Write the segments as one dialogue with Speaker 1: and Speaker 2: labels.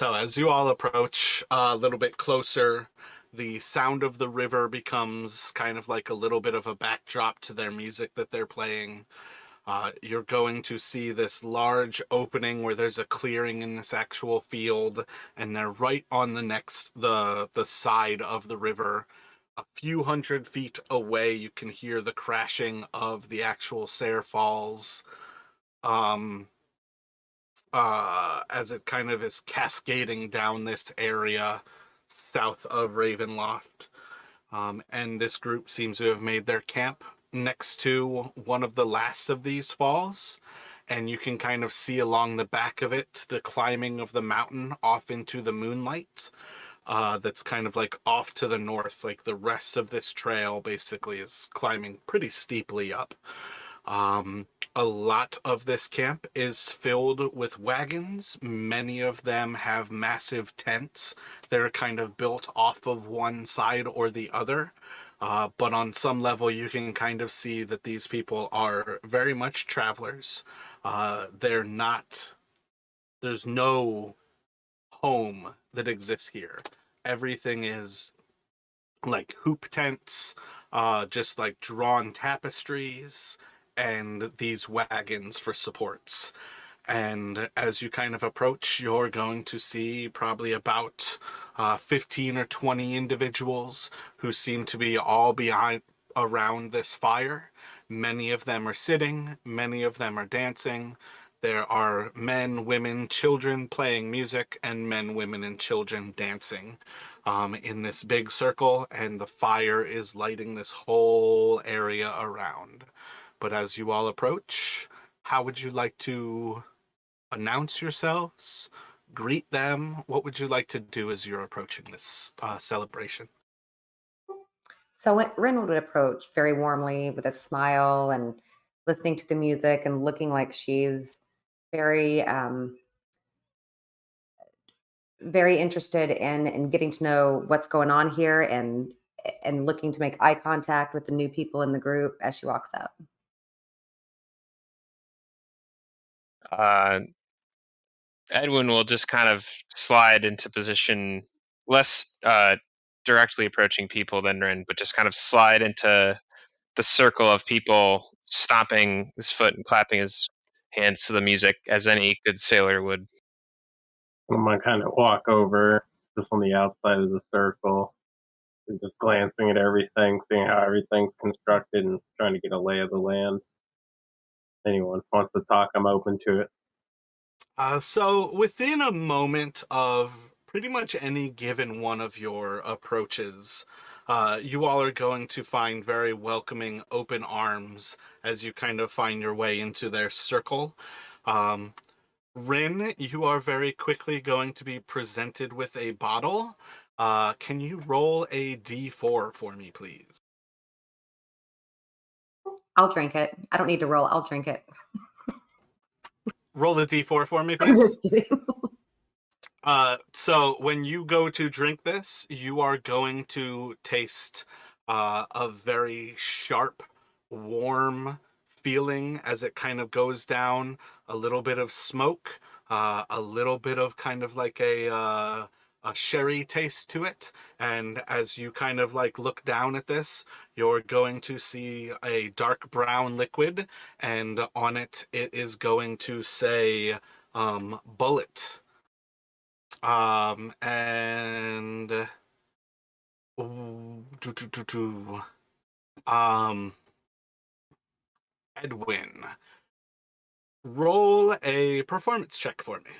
Speaker 1: So as you all approach a little bit closer, the sound of the river becomes kind of like a little bit of a backdrop to their music that they're playing. You're going to see this large opening where there's a clearing in this actual field, and they're right on the side of the river. A few hundred feet away, you can hear the crashing of the actual Tser Falls. Um, as it kind of is cascading down this area south of Ravenloft. And this group seems to have made their camp next to one of the last of these falls. And you can kind of see along the back of it the climbing of the mountain off into the moonlight. That's kind of like off to the north. Like the rest of this trail basically is climbing pretty steeply up. Um, a lot of this camp is filled with wagons. Many of them have massive tents that are kind of built off of one side or the other. But on some level, you can kind of see that these people are very much travelers. They're not, there's no home that exists here. Everything is like hoop tents, just like drawn tapestries, and these wagons for supports. And as you kind of approach, you're going to see probably about 15 or 20 individuals who seem to be all behind around this fire. Many of them are sitting, many of them are dancing. There are men, women, children playing music, and men, women, and children dancing in this big circle, and the fire is lighting this whole area around. But as you all approach, how would you like to announce yourselves, greet them? What would you like to do as you're approaching this celebration?
Speaker 2: So Rin would approach very warmly with a smile and listening to the music and looking like she's very, very interested in getting to know what's going on here and looking to make eye contact with the new people in the group as she walks up.
Speaker 3: Uh, Edwin will just kind of slide into position, less directly approaching people than Rin, but just kind of slide into the circle of people, stomping his foot and clapping his hands to the music as any good sailor would.
Speaker 4: I'm gonna kind of walk over just on the outside of the circle and just glancing at everything, seeing how everything's constructed and trying to get a lay of the land. Anyone wants to talk, I'm open to it.
Speaker 1: So within a moment of pretty much any given one of your approaches, you all are going to find very welcoming open arms as you kind of find your way into their circle. Um, Rin, you are very quickly going to be presented with a bottle. Can you roll a d4 for me, please?
Speaker 2: I'll drink it. I don't need to roll. I'll drink it.
Speaker 1: Roll a d4 for me,
Speaker 2: I'm
Speaker 1: please.
Speaker 2: just kidding.
Speaker 1: So when you go to drink this, you are going to taste a very sharp, warm feeling as it kind of goes down. A little bit of smoke, a little bit of kind of like a sherry taste to it. And as you kind of like look down at this, you're going to see a dark brown liquid, and on it, it is going to say bullet. And ooh, um, Edwin, roll a performance check for me.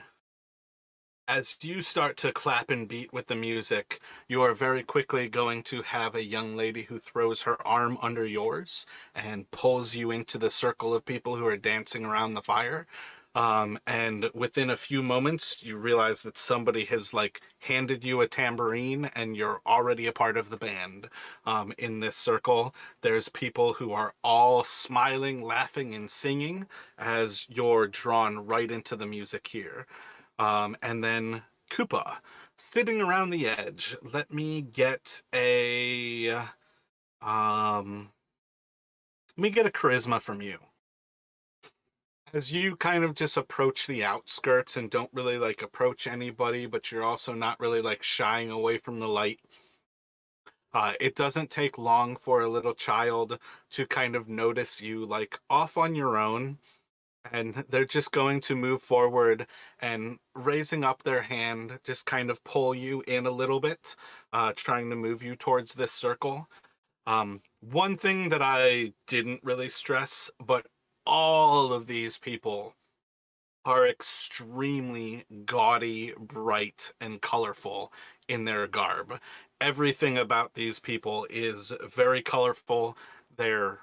Speaker 1: As you start to clap and beat with the music, you are very quickly going to have a young lady who throws her arm under yours and pulls you into the circle of people who are dancing around the fire. And within a few moments, you realize that somebody has like handed you a tambourine and you're already a part of the band. In this circle, there's people who are all smiling, laughing, and singing as you're drawn right into the music here. And then Koopa, sitting around the edge. Let me get um, let me get a charisma from you. As you kind of just approach the outskirts and don't really like approach anybody, but you're also not really like shying away from the light. It doesn't take long for a little child to kind of notice you like off on your own, and they're just going to move forward and raising up their hand, just kind of pull you in a little bit, trying to move you towards this circle. One thing that I didn't really stress, but all of these people are extremely gaudy, bright, and colorful in their garb. Everything about these people is very colorful. Their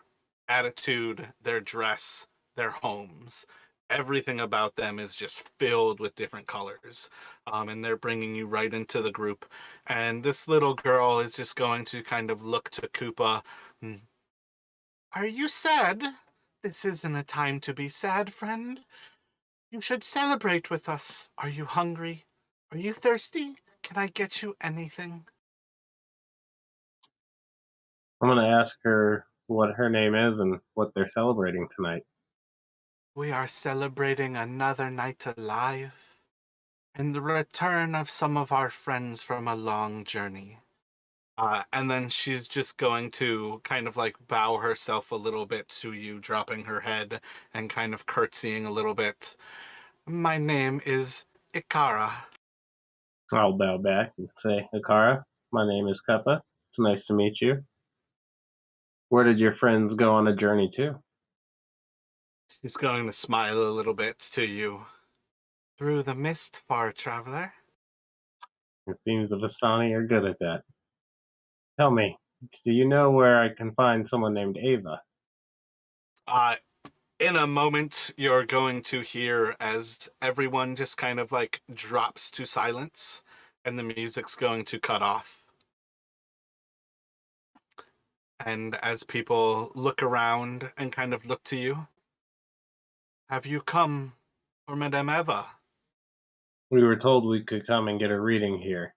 Speaker 1: attitude, their dress, their homes, everything about them is just filled with different colors. And they're bringing you right into the group. And this little girl is just going to kind of look to Koopa. "Hmm, are you sad? This isn't a time to be sad, friend. You should celebrate with us. Are you hungry? Are you thirsty? Can I get you anything?"
Speaker 4: I'm gonna ask her what her name is and what they're celebrating tonight.
Speaker 1: "We are celebrating another night alive and the return of some of our friends from a long journey." And then she's just going to kind of like bow herself a little bit to you, dropping her head and kind of curtsying a little bit. "My name is Ikara."
Speaker 4: I'll bow back and say, Akara, my name is Kappa. It's nice to meet you. Where did your friends go on a journey to?
Speaker 1: She's going to smile a little bit to you. "Through the mist, far traveler."
Speaker 4: It seems the Vistani are good at that. Tell me, do you know where I can find someone named Eva?
Speaker 1: Uh, in a moment, you're going to hear as everyone just kind of like drops to silence and the music's going to cut off. And as people look around and kind of look to you, "Have you come for Madame Eva?"
Speaker 4: We were told we could come and get a reading here,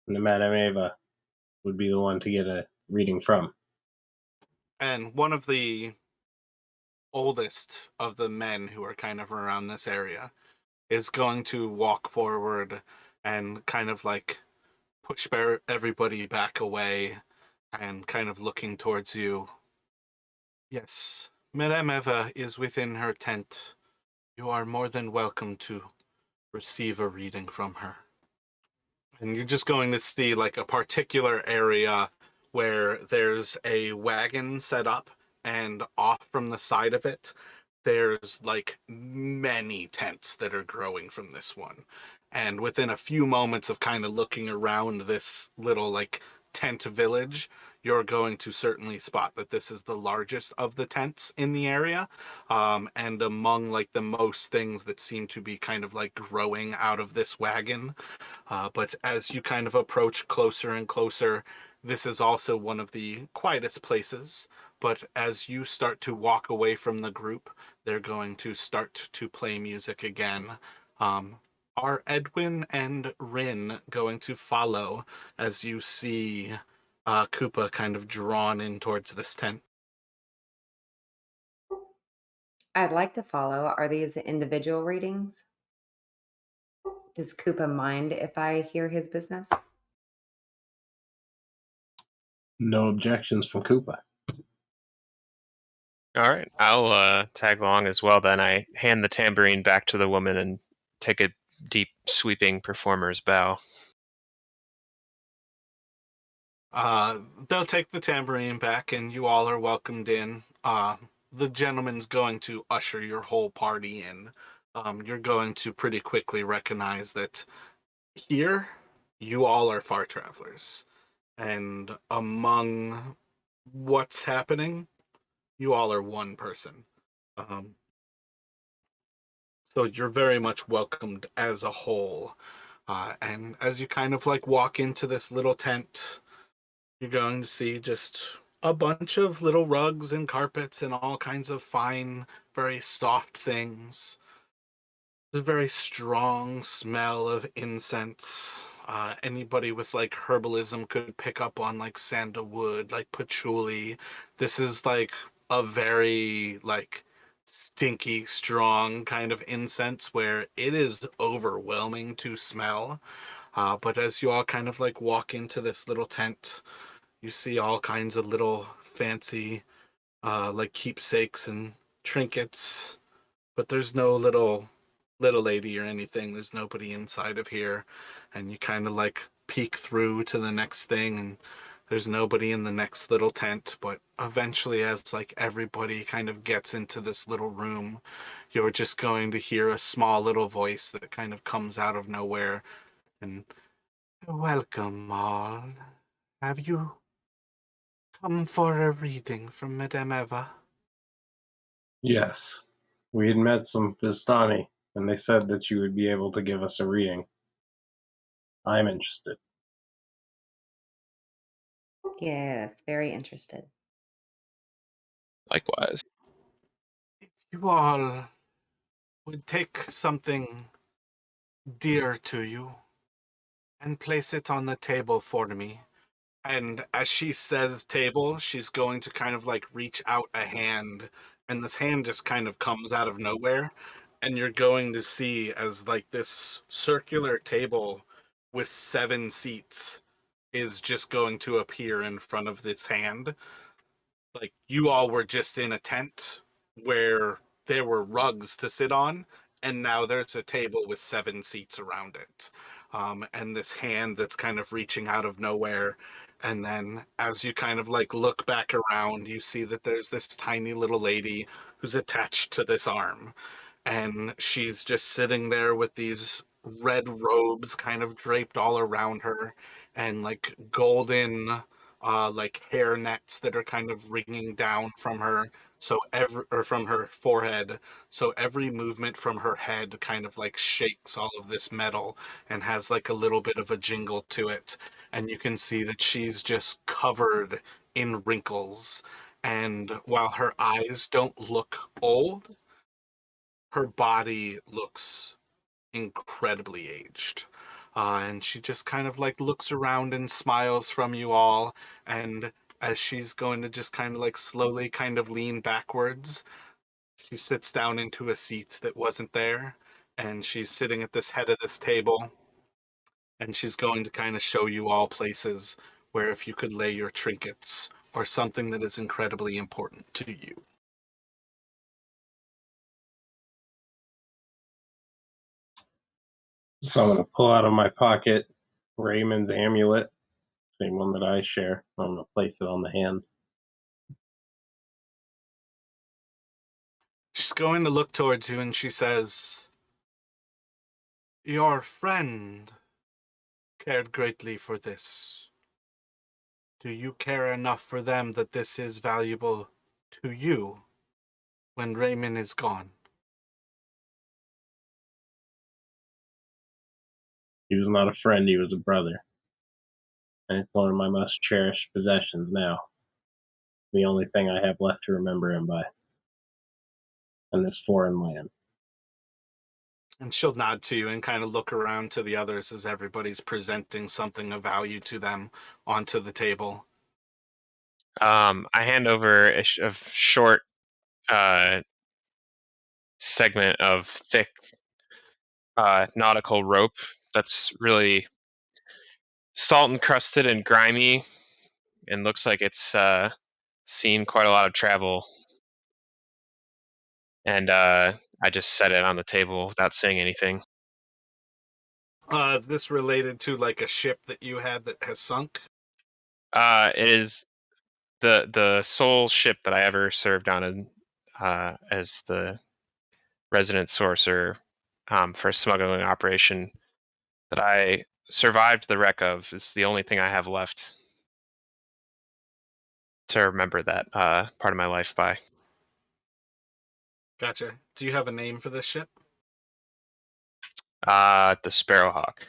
Speaker 4: and the Madame Eva would be the one to get a reading from.
Speaker 1: And one of the oldest of the men who are kind of around this area is going to walk forward and kind of like push everybody back away and kind of looking towards you. "Yes, Madame Eva is within her tent. You are more than welcome to receive a reading from her." And you're just going to see like a particular area where there's a wagon set up, and off from the side of it, there's like many tents that are growing from this one. And within a few moments of kind of looking around this little like tent village, you're going to certainly spot that this is the largest of the tents in the area. And among like the most things that seem to be kind of like growing out of this wagon. But as you kind of approach closer and closer, this is also one of the quietest places. But as you start to walk away from the group, they're going to start to play music again. Um, are Edwin and Rin going to follow as you see Koopa kind of drawn in towards this tent?
Speaker 2: I'd like to follow. Are these individual readings? Does Koopa mind if I hear his business?
Speaker 4: No objections from Koopa.
Speaker 3: All right, I'll tag along as well. Then I hand the tambourine back to the woman and take a deep, sweeping performer's bow.
Speaker 1: They'll take the tambourine back, and you all are welcomed in. The gentleman's going to usher your whole party in. You're going to pretty quickly recognize that here, you all are far travelers. And among what's happening, you all are one person. Um, so you're very much welcomed as a whole. And as you kind of like walk into this little tent, you're going to see just a bunch of little rugs and carpets and all kinds of fine, very soft things. There's a very strong smell of incense. Anybody with like herbalism could pick up on like sandalwood, like patchouli. This is like a very like stinky, strong kind of incense where it is overwhelming to smell. But as you all kind of like walk into this little tent, you see all kinds of little fancy like keepsakes and trinkets, but there's no little lady or anything. There's nobody inside of here. And you kind of like peek through to the next thing, and there's nobody in the next little tent. But eventually, as like everybody kind of gets into this little room, you're just going to hear a small little voice that kind of comes out of nowhere. And welcome all. Have you come for a reading from Madame Eva?
Speaker 4: Yes. We had met some Vistani, and they said that you would be able to give us a reading. I'm interested.
Speaker 2: Yes, very interested.
Speaker 3: Likewise.
Speaker 1: If you all would take something dear to you and place it on the table for me. And as she says table, she's going to kind of like reach out a hand, and this hand just kind of comes out of nowhere. And you're going to see as like this circular table with 7 seats is just going to appear in front of this hand. Like you all were just in a tent where there were rugs to sit on, and now there's a table with 7 seats around it. And this hand that's kind of reaching out of nowhere. And then as you kind of like look back around, you see that there's this tiny little lady who's attached to this arm. And she's just sitting there with these red robes kind of draped all around her, and like golden like hair nets that are kind of ringing down from her, so every or from her forehead, so every movement from her head kind of like shakes all of this metal and has like a little bit of a jingle to it. And you can see that she's just covered in wrinkles, and while her eyes don't look old, her body looks incredibly aged. And she just kind of like looks around and smiles from you all. And as she's going to just kind of like slowly kind of lean backwards, she sits down into a seat that wasn't there. And she's sitting at this head of this table. And she's going to kind of show you all places where if you could lay your trinkets or something that is incredibly important to you.
Speaker 4: So I'm going to pull out of my pocket Raymond's amulet, same one that I share. I'm going to place it on the hand.
Speaker 1: She's going to look towards you and she says, "Your friend cared greatly for this. Do you care enough for them that this is valuable to you when Raymond is gone?"
Speaker 4: He was not a friend, he was a brother. And it's one of my most cherished possessions now. The only thing I have left to remember him by. In this foreign land.
Speaker 1: And she'll nod to you and kind of look around to the others as everybody's presenting something of value to them onto the table.
Speaker 3: I hand over a short segment of thick nautical rope that's really salt encrusted and grimy and looks like it's seen quite a lot of travel. And I just set it on the table without saying anything.
Speaker 1: Is this related to like a ship that you had that has sunk?
Speaker 3: It is the sole ship that I ever served on as the resident sorcerer for a smuggling operation that I survived the wreck of. Is the only thing I have left to remember that part of my life by.
Speaker 1: Gotcha. Do you have a name for this ship?
Speaker 3: The Sparrowhawk.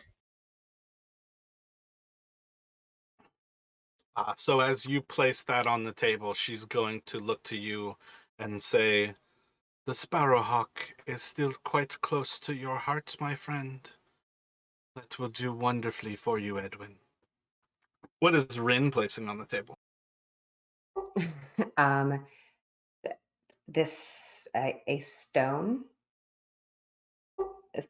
Speaker 1: So as you place that on the table, she's going to look to you and say, "The Sparrowhawk is still quite close to your heart, my friend. That will do wonderfully for you, Edwin." What is Rin placing on the table?
Speaker 2: um, this a stone. Is-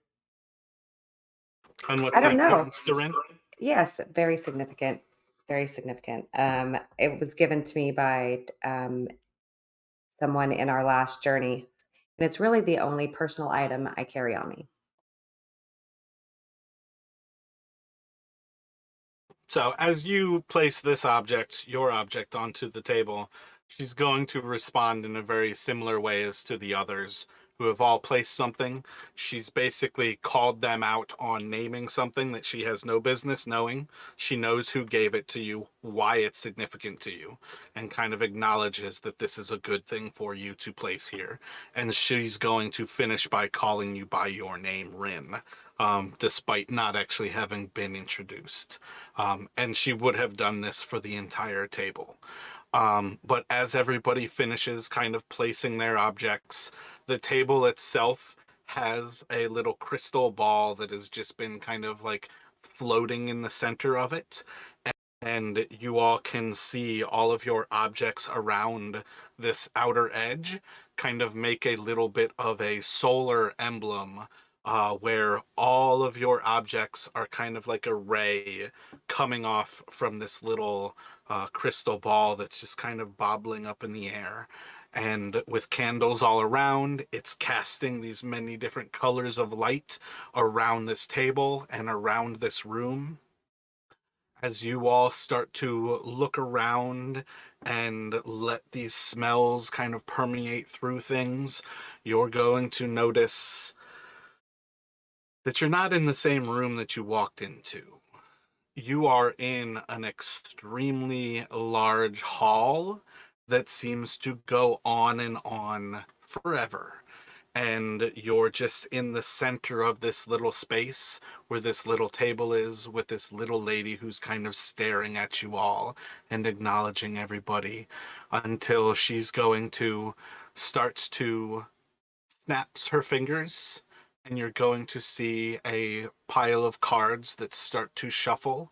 Speaker 1: And what's
Speaker 2: I
Speaker 1: the
Speaker 2: don't know.
Speaker 1: importance to Rin?
Speaker 2: Yes, very significant. Very significant. It was given to me by someone in our last journey, and it's really the only personal item I carry on me.
Speaker 1: So as you place this object, your object, onto the table, she's going to respond in a very similar way as to the others who have all placed something. She's basically called them out on naming something that she has no business knowing. She knows who gave it to you, why it's significant to you, and kind of acknowledges that this is a good thing for you to place here. And she's going to finish by calling you by your name, Rin, despite not actually having been introduced. And she would have done this for the entire table. But as everybody finishes kind of placing their objects, the table itself has a little crystal ball that has just been kind of like floating in the center of it. And you all can see all of your objects around this outer edge kind of make a little bit of a solar emblem, where all of your objects are kind of like a ray coming off from this little crystal ball that's just kind of bobbling up in the air. And with candles all around, it's casting these many different colors of light around this table and around this room. As you all start to look around and let these smells kind of permeate through things, you're going to notice that you're not in the same room that you walked into. You are in an extremely large hall that seems to go on and on forever. And you're just in the center of this little space where this little table is, with this little lady who's kind of staring at you all and acknowledging everybody, until she's going to starts to snaps her fingers, and you're going to see a pile of cards that start to shuffle.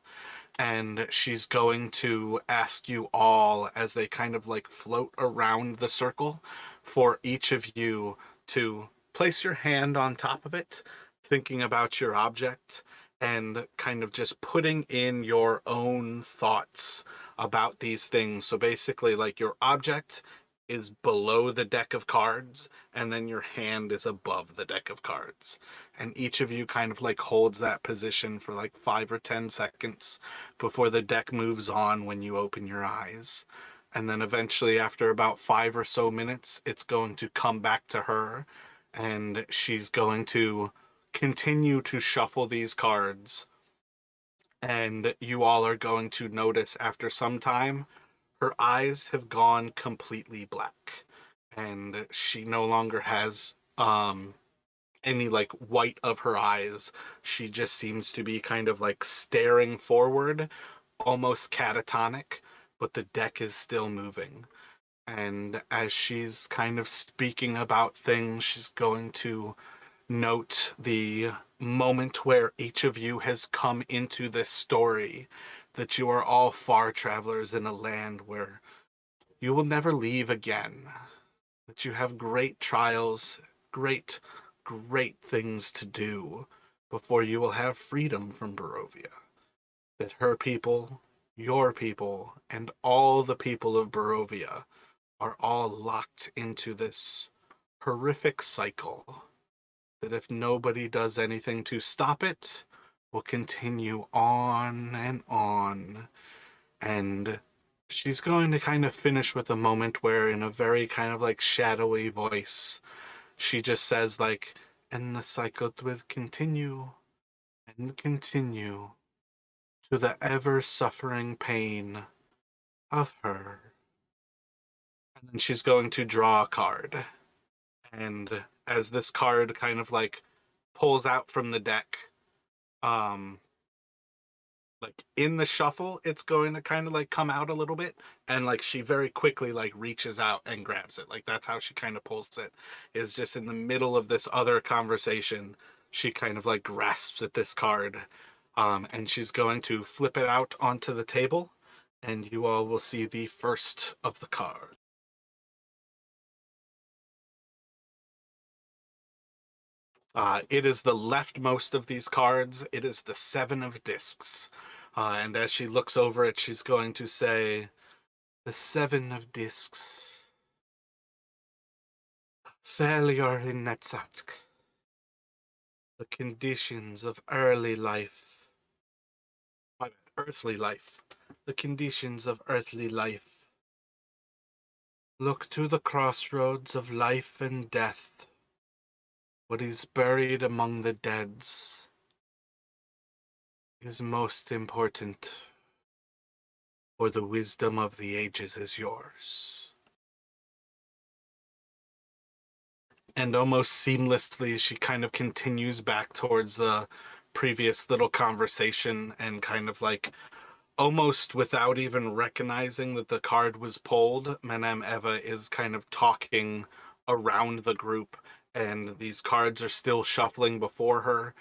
Speaker 1: And she's going to ask you all, as they kind of like float around the circle, for each of you to place your hand on top of it, thinking about your object, and kind of just putting in your own thoughts about these things. So basically, like, your object is below the deck of cards, and then your hand is above the deck of cards. And each of you kind of like holds that position for like 5 or 10 seconds before the deck moves on when you open your eyes. And then eventually, after about 5 or so minutes, it's going to come back to her, and she's going to continue to shuffle these cards. And you all are going to notice after some time, her eyes have gone completely black. And she no longer has any like white of her eyes. She just seems to be kind of like staring forward, almost catatonic, but the deck is still moving. And as she's kind of speaking about things, she's going to note the moment where each of you has come into this story, that you are all far travelers in a land where you will never leave again, that you have great trials, great, great things to do before you will have freedom from Barovia. That her people, your people, and all the people of Barovia are all locked into this horrific cycle. That if nobody does anything to stop it, will continue on and on. And she's going to kind of finish with a moment where, in a very kind of like shadowy voice, she just says, like, and the cycle will continue and continue to the ever suffering pain of her. And then she's going to draw a card. And as this card kind of like pulls out from the deck, um, like in the shuffle, it's going to kind of like come out a little bit, and like she very quickly like reaches out and grabs it. Like, that's how she kind of pulls it, is just in the middle of this other conversation. She kind of like grasps at this card, and she's going to flip it out onto the table, and you all will see the first of the cards. It is the leftmost of these cards. It is the 7 of discs. And as she looks over it, she's going to say, the 7 of discs. Failure in Netzach. The conditions of earthly life. The conditions of earthly life. Look to the crossroads of life and death. What is buried among the deads is most important, for the wisdom of the ages is yours. And almost seamlessly, she kind of continues back towards the previous little conversation and kind of like almost without even recognizing that the card was pulled, Madame Eva is kind of talking around the group, and these cards are still shuffling before her.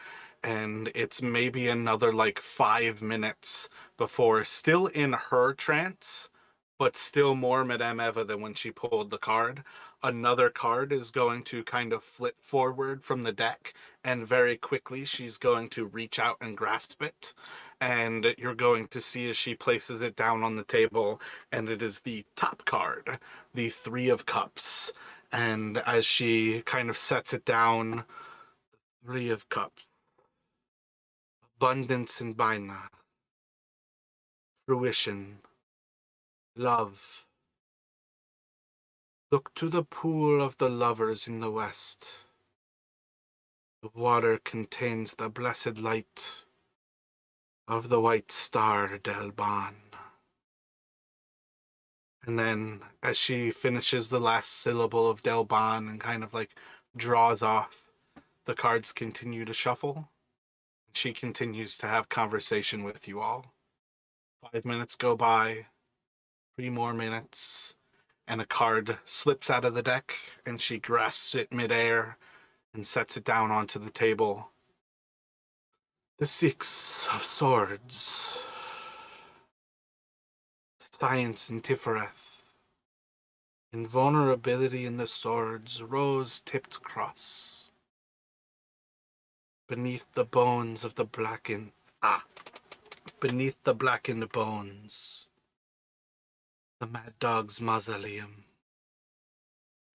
Speaker 1: And it's maybe another like 5 minutes before, still in her trance, but still more Madame Eva than when she pulled the card. Another card is going to kind of flip forward from the deck, and very quickly she's going to reach out and grasp it. And you're going to see as she places it down on the table, and it is the top card, the 3 of Cups. And as she kind of sets it down, 3 of Cups. Abundance and Bina. Fruition. Love. Look to the pool of the lovers in the west. The water contains the blessed light of the white star Del Ban. And then as she finishes the last syllable of Del Ban and kind of like draws off, the cards continue to shuffle. She continues to have conversation with you all. 5 minutes go by, 3 more minutes, and a card slips out of the deck, and she grasps it midair and sets it down onto the table. The 6 of Swords. Science in Tifereth. Invulnerability in the swords, rose-tipped cross. Beneath the bones of the blackened... Beneath the blackened bones. The Mad Dog's Mausoleum.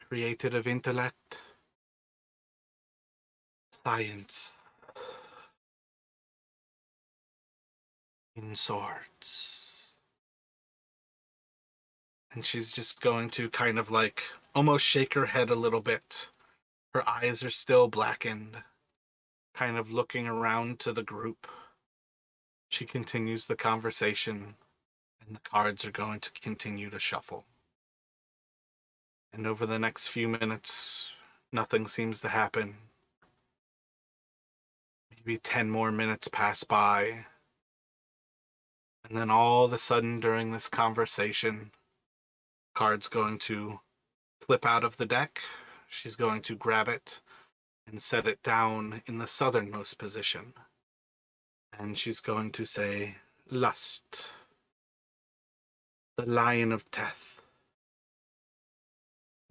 Speaker 1: Created of intellect. Science. In swords. And she's just going to kind of like almost shake her head a little bit. Her eyes are still blackened, kind of looking around to the group. She continues the conversation, and the cards are going to continue to shuffle. And over the next few minutes, nothing seems to happen. Maybe 10 more minutes pass by. And then all of a sudden during this conversation, card's going to flip out of the deck. She's going to grab it and set it down in the southernmost position. And she's going to say, Lust, the Lion of Teth,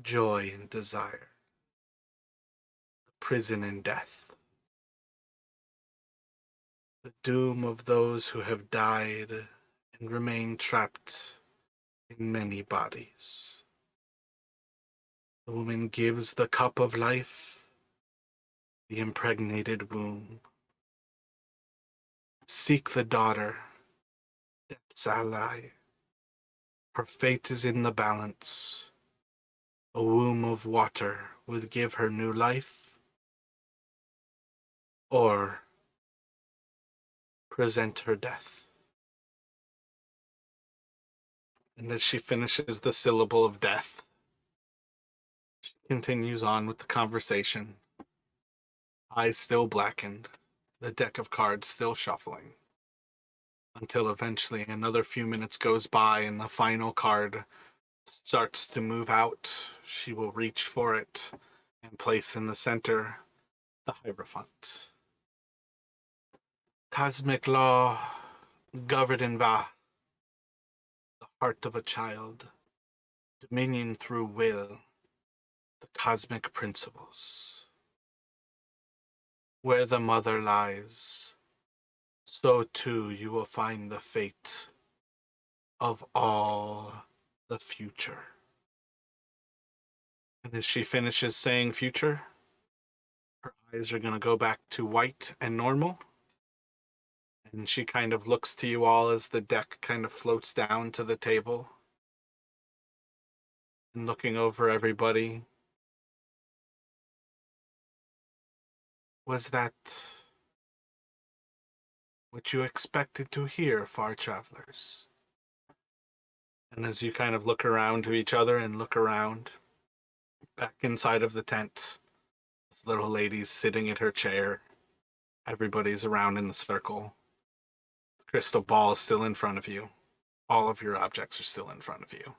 Speaker 1: joy and desire, the prison and death, the doom of those who have died and remain trapped in many bodies. The woman gives the cup of life, the impregnated womb. Seek the daughter, death's ally. Her fate is in the balance. A womb of water would give her new life, or present her death. And as she finishes the syllable of death, she continues on with the conversation. Eyes still blackened, the deck of cards still shuffling, until eventually another few minutes goes by and the final card starts to move out. She will reach for it and place in the center the Hierophant. Cosmic law, governed in Va, the heart of a child, dominion through will, the cosmic principles. Where the mother lies, so too you will find the fate of all the future. And as she finishes saying future, her eyes are going to go back to white and normal. And she kind of looks to you all as the deck kind of floats down to the table. And looking over everybody, was that what you expected to hear, far travelers? And as you kind of look around to each other and look around, back inside of the tent, this little lady's sitting at her chair. Everybody's around in the circle. The crystal ball is still in front of you. All of your objects are still in front of you.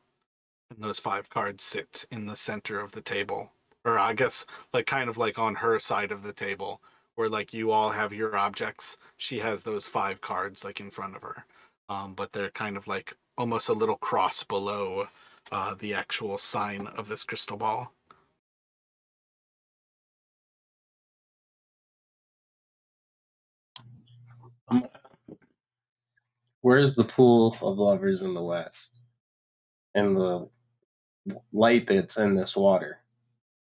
Speaker 1: And those 5 cards sit in the center of the table. Or I guess like kind of like on her side of the table, where like you all have your objects. She has those 5 cards like in front of her. But they're kind of like almost a little cross below the actual sign of this crystal ball.
Speaker 4: Where's the pool of lovers in the west? And the light that's in this water?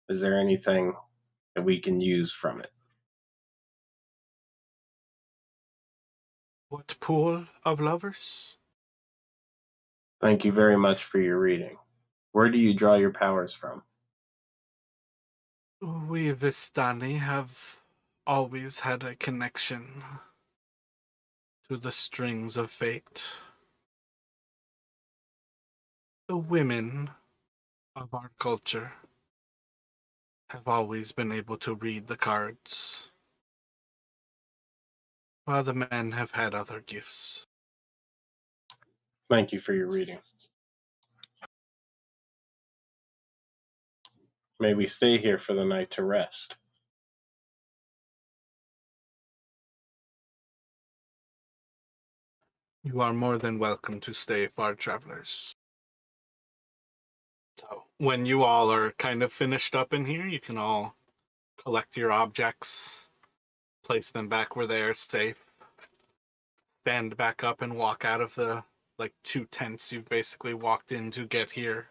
Speaker 4: Is there anything that we can use from it?
Speaker 1: What pool of lovers?
Speaker 4: Thank you very much for your reading. Where do you draw your powers from?
Speaker 1: We Vistani have always had a connection to the strings of fate. The women of our culture have always been able to read the cards, while the men have had other gifts.
Speaker 4: Thank you for your reading. May we stay here for the night to rest?
Speaker 1: You are more than welcome to stay, far travelers. So, when you all are kind of finished up in here, you can all collect your objects, place them back where they are safe, stand back up and walk out of the like 2 tents you've basically walked in to get here.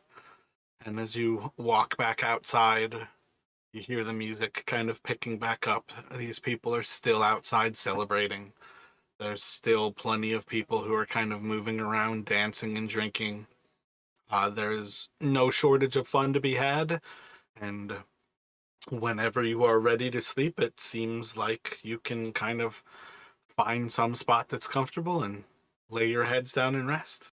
Speaker 1: And as you walk back outside, you hear the music kind of picking back up. These people are still outside celebrating. There's still plenty of people who are kind of moving around, dancing and drinking. There's no shortage of fun to be had, and whenever you are ready to sleep, it seems like you can kind of find some spot that's comfortable and lay your heads down and rest.